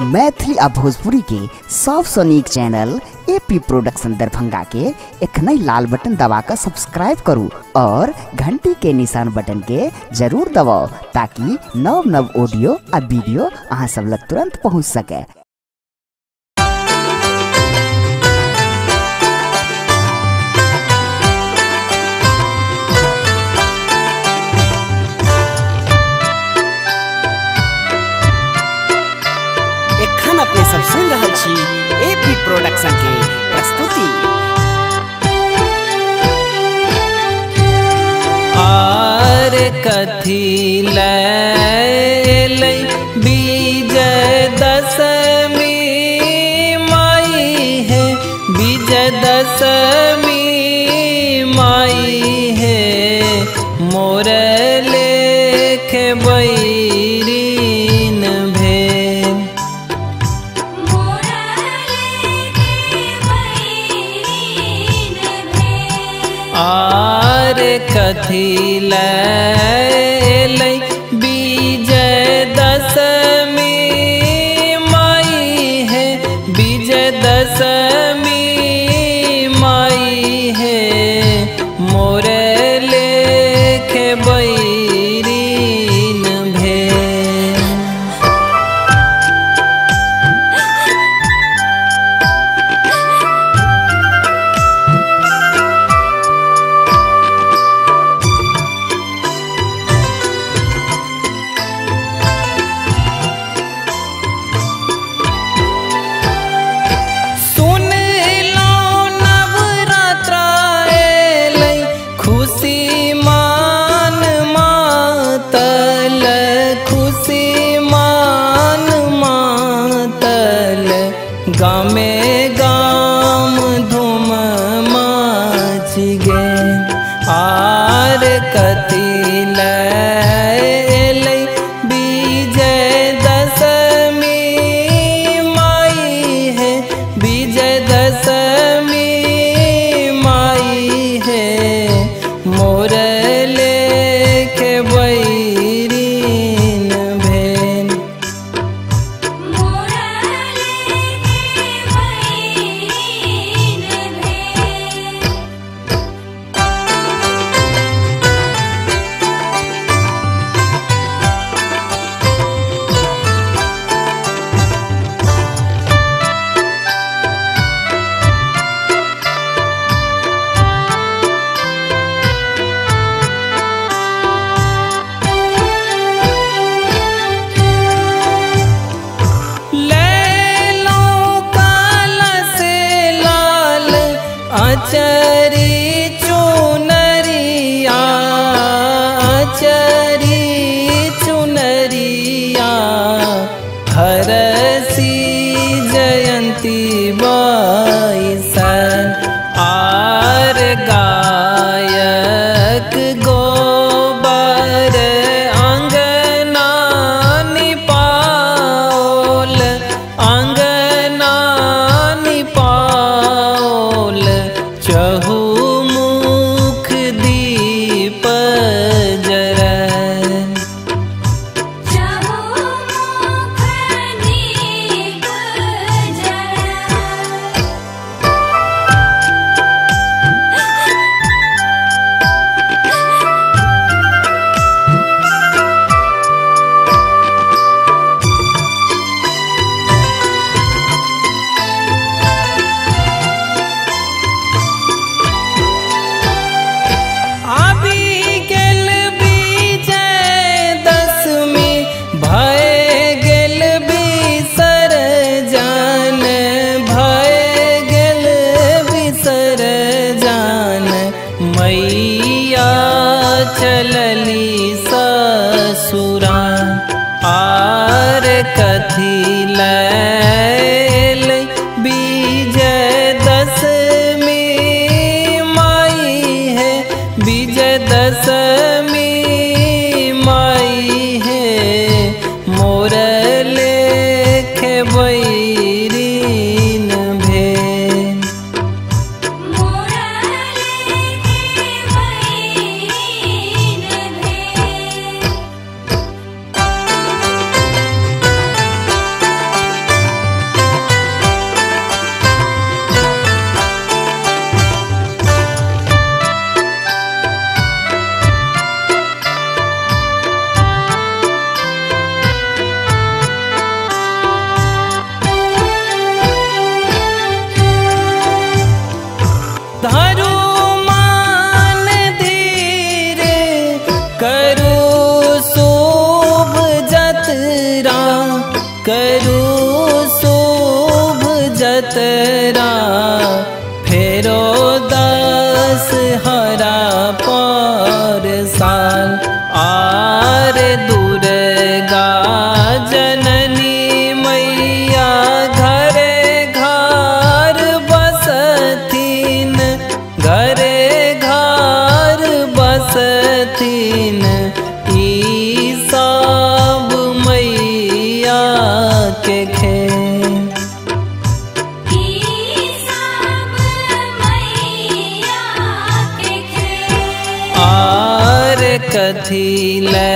मैथिली आ भोजपुरी के सबसे नीक चैनल एपी प्रोडक्शन दरभंगा के एखनई लाल बटन दबाकर सब्सक्राइब करू और घंटी के निशान बटन के जरूर दबाओ ताकि नव नव ऑडियो आ वीडियो अहाँ सब लग तुरंत पहुँच सके। अपने सब सुन रहे छी एपी प्रोडक्शन के प्रस्तुति। आर कथी लै विजय दशमी माई है, विजय दशमी माई है, मोर लेख बैरीन भेल। आर कथी लै विजय दशमी माई है, विजय दशमी माई है, मोर लेख बैरीन भेल। गामे गाम धूम मच गे। आर कथी लै विजय दशमी माई है, विजय दशमी माई है, मोर लेख बैरीन भेल। आचरी चुनरिया, आचरी चुनरिया, हरसी जयंती बैसन। आर गायक गोबर अंगना निपाओल, अंगना निपाओल, चहुमुख दीप जरन। चहुमुख दीप जरन। मैया चलली ससुरा। आर कथी लै विजय दशमी माई है, विजय दशमी माई है, मोर लेख बैरीन भेल। करू शुभ जतरा फेरो दस हरा पर साल आर दुर्गा जननी मैया घरे घर बसथिन घरे घर बसथिन ई सब मैया के खेल आर कथी ले